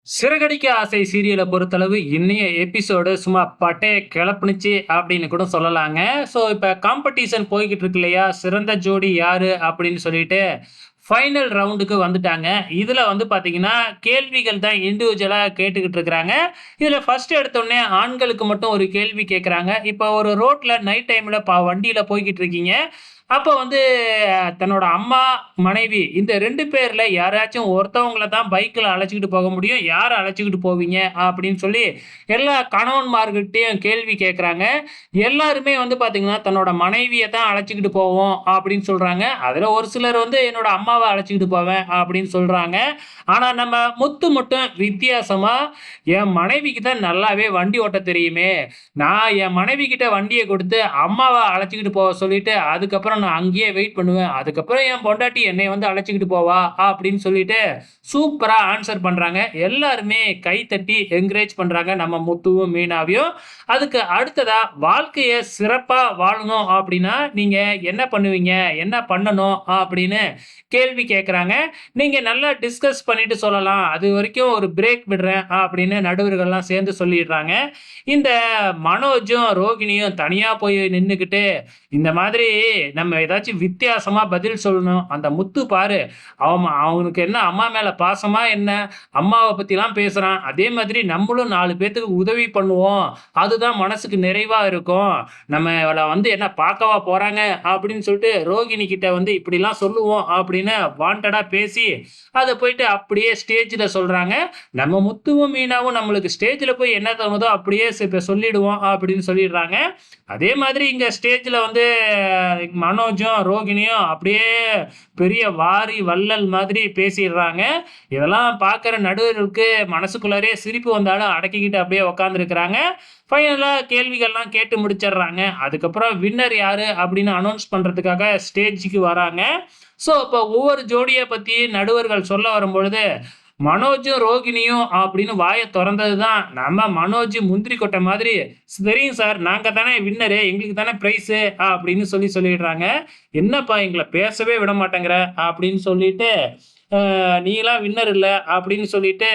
சிறகடிக்க ஆசை சீரியல பொறுத்தளவு இன்னைய எபிசோடு சும்மா பட்டைய கிளப்புனுச்சு அப்படின்னு கூட சொல்லலாங்க. ஸோ இப்ப காம்படிஷன் போய்க்கிட்டு இருக்கு இல்லையா? சிறந்த ஜோடி யாரு அப்படின்னு சொல்லிட்டு ஃபைனல் ரவுண்டுக்கு வந்துட்டாங்க. இதுல வந்து பார்த்தீங்கன்னா, கேள்விகள் தான் இண்டிவிஜுவலா கேட்டுக்கிட்டு இருக்கிறாங்க. இதுல ஃபர்ஸ்ட் எடுத்தோனே ஆண்களுக்கு மட்டும் ஒரு கேள்வி கேட்கறாங்க. இப்ப ஒரு ரோட்ல நைட் டைம்ல வண்டியில போய்க்கிட்டு இருக்கீங்க. அப்ப வந்து தன்னோட அம்மா, மனைவி இந்த 2 பேர்ல யாராச்சும் ஒருத்தவங்கள தான் பைக்ல அழைச்சுக்கிட்டு போக முடியும். யார அழைச்சுக்கிட்டு போவீங்க? அப்படின்னு சொல்லி எல்லா கணவன்மார்கிட்டயும் கேள்வி கேட்கறாங்க. எல்லாருமே வந்து பார்த்தீங்கன்னா, தன்னோட மனைவிய தான் அழைச்சுக்கிட்டு போவோம் அப்படின்னு சொல்றாங்க. அதுல ஒரு சிலர் வந்து என்னோட அம்மாவ அழைச்சுக்கிட்டு போவேன் அப்படின்னு சொல்றாங்க. ஆனா நம்ம முத்து மட்டும் வித்தியாசமா, என் மனைவிக்கு தான் நல்லாவே வண்டி ஓட்டத் தெரியுமே. நான் என் மனைவிகிட்ட வண்டிய குடுத்து அம்மாவ அழைச்சுக்கிட்டு போக சொல்லிட்டு, அதுக்கப்புறம் நான் அங்கேயே வெயிட் பண்ணுவேன். அதுக்கப்புறம் என் பொண்டாட்டி என்னைய வந்து அழைச்சுக்கிட்டு போவா, அப்படின்னு சொல்லிட்டு சூப்பரா ஆன்ஸர் பண்றாங்க. எல்லாருமே கை தட்டி என்கரேஜ் பண்றாங்க நம்ம முத்துவும், மீனாவையும். அதுக்கு அடுத்ததா வாழ்க்கைய சிறப்பா வாழணும் அப்படின்னா, நீங்க என்ன பண்ணுவீங்க? என்ன பண்ணணும்? அப்படின்னு கேள்வி கேட்கறாங்க. நீங்க நல்லா டிஸ்கஸ் பண்ணிட்டு சொல்லலாம். அதுவரைக்கும் ஒரு பிரேக் விடுறேன் அப்படின்னு நடுவர்கள்லாம் சேர்ந்து சொல்லிடுறாங்க. இந்த மனோஜும், ரோகிணியும் தனியா போய் நின்னுக்கிட்டு, இந்த மாதிரி நம்ம ஏதாச்சும் வித்தியாசமா பதில் சொல்லணும். அந்த முத்து பாரு, அவனுக்கு என்ன அம்மா மேல பாசமா என்ன? அம்மாவ பத்திலாம் பேசுறான். அதே மாதிரி நம்மளும் 4 பேத்துக்கு உதவி பண்ணுவோம். அதுதான் மனசுக்கு நிறைவா இருக்கும். நம்மள வந்து என்ன பார்க்கவா போறாங்க? அப்படின்னு சொல்லிட்டு ரோகிணி கிட்ட வந்து இப்படிலாம் சொல்லுவோம் அப்படின்னு வாண்டடா பேசி, அத போயிட்டு அப்படியே ஸ்டேஜ்ல சொல்றாங்க. நம்ம முத்துவும், மீனாவும் நம்மளுக்கு ஸ்டேஜ்ல போய் என்ன தோணுதோ அப்படியே இப்ப சொல்லிடுவோம் அப்படின்னு சொல்லிடுறாங்க. அதே மாதிரி இங்க ஸ்டேஜ்ல வந்து மனோஜும், ரோகிணியும் அப்படியே பெரிய வாரி வள்ளல் மாதிரி பேசிடுறாங்க. இதெல்லாம் பார்க்குற நடுவர்களுக்கு மனசுக்குள்ளாரயே சிரிப்பு வந்தாலும் அடக்கிக்கிட்டு அப்படியே உட்கார்ந்துருக்கிறாங்க. ஃபைனலா கேள்விகள்லாம் கேட்டு முடிச்சிடுறாங்க. அதுக்கப்புறம் வின்னர் யாரு அப்படின்னு அனௌன்ஸ் பண்றதுக்காக ஸ்டேஜ்க்கு வராங்க. ஸோ, அப்ப ஒவ்வொரு ஜோடிய பத்தி நடுவர்கள் சொல்ல வரும்பொழுது, மனோஜும், ரோகிணியும் அப்படின்னு வாய தொறந்தது தான் நம்ம மனோஜ் முந்திரி கொட்டை மாதிரி, "தெரியும் சார். நாங்க தானே வின்னரு. எங்களுக்கு தானே பிரைஸு" அப்படின்னு சொல்லிடுறாங்க. "என்னப்பா எங்கள பேசவே விட மாட்டேங்கிற" அப்படின்னு சொல்லிட்டு, "நீலாம் வின்னர் இல்ல" அப்படின்னு சொல்லிட்டு,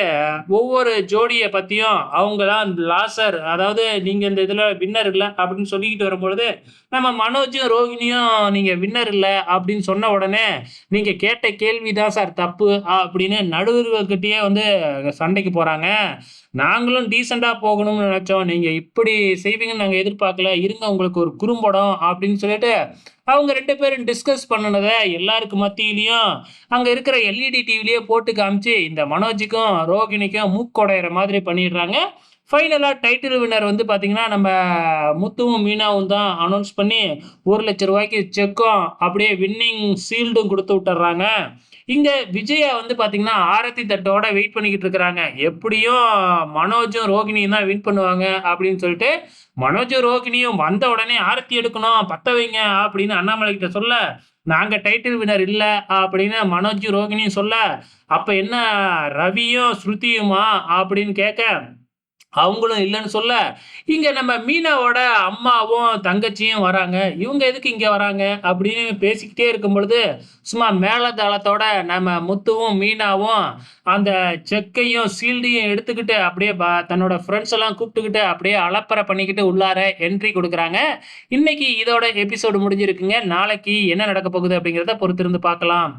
ஒவ்வொரு ஜோடிய பத்தியும் அவங்க தான் லாசர். அதாவது நீங்க இந்த இதுல வின்னர் இல்ல அப்படின்னு சொல்லிக்கிட்டு வரும்பொழுது, நம்ம மனோஜும், ரோகிணியும் "நீங்க வின்னர் இல்ல" அப்படின்னு சொன்ன உடனே, "நீங்க கேட்ட கேள்வி தான் சார் தப்பு" அப்படின்னு நடுவர்கள்கிட்டயே வந்து சண்டைக்கு போறாங்க. "நாங்களும் டீசென்ட்டா போகணும்னு நெனச்சோம். நீங்க இப்படி செய்வீங்கன்னு நாங்க எதிர்பார்க்கல. இருங்க உங்களுக்கு ஒரு குறும்படம்" அப்படின்னு சொல்லிட்டு, அவங்க 2 பேரும் டிஸ்கஸ் பண்ணுனத எல்லாருக்கு மத்தியிலயும் அங்க இருக்கிற எல்இடி டிவிலயே போட்டு காமிச்சு, இந்த மனோஜுக்கும், ரோகிணிக்கும் மூக்கொடையிற மாதிரி பண்ணிடுறாங்க. ஃபைனலா டைட்டில் வின்னர் வந்து பார்த்தீங்கன்னா, நம்ம முத்துவும், மீனாவும் தான் அனௌன்ஸ் பண்ணி ரூ. 1,00,000 செக்கும், அப்படியே வின்னிங் ஷீல்டும் குடுத்து விட்டுர்றாங்க. இங்க விஜயா வந்து பார்த்தீங்கன்னா, ஆரத்தி தட்டோட வெயிட் பண்ணிக்கிட்டு இருக்கிறாங்க. எப்படியும் மனோஜும், ரோகிணியும் தான் வின் பண்ணுவாங்க அப்படின்னு சொல்லிட்டு, மனோஜும், ரோகிணியும் வந்த உடனே ஆரத்தி எடுக்கணும், பத்த வைங்க அப்படின்னு அண்ணாமலை கிட்ட சொல்ல, நாங்க டைட்டில் வின்னர் இல்ல அப்படின்னு மனோஜும், ரோகிணியும் சொல்ல, அப்ப என்ன ரவியும், ஸ்ருதியுமா அப்படின்னு கேட்க, அவங்களும் இல்லன்னு சொல்ல, இங்க நம்ம மீனாவோட அம்மாவும், தங்கச்சியும் வராங்க. இவங்க எதுக்கு இங்க வராங்க? அப்படின்னு பேசிக்கிட்டே இருக்கும் பொழுது, சும்மா மேளதாளத்தோட நம்ம முத்துவும், மீனாவும் அந்த செக்கையும், ஷீல்டையும் எடுத்துக்கிட்டு அப்படியே தன்னோட ஃப்ரெண்ட்ஸ் எல்லாம் கூப்பிட்டுக்கிட்டு அப்படியே அலப்பற பண்ணிக்கிட்டு உள்ளார என்ட்ரி குடுக்குறாங்க. இன்னைக்கு இதோட எபிசோடு முடிஞ்சிருக்குங்க. நாளைக்கு என்ன நடக்கப் போகுது அப்படிங்கிறத பொறுத்திருந்து பார்க்கலாம்.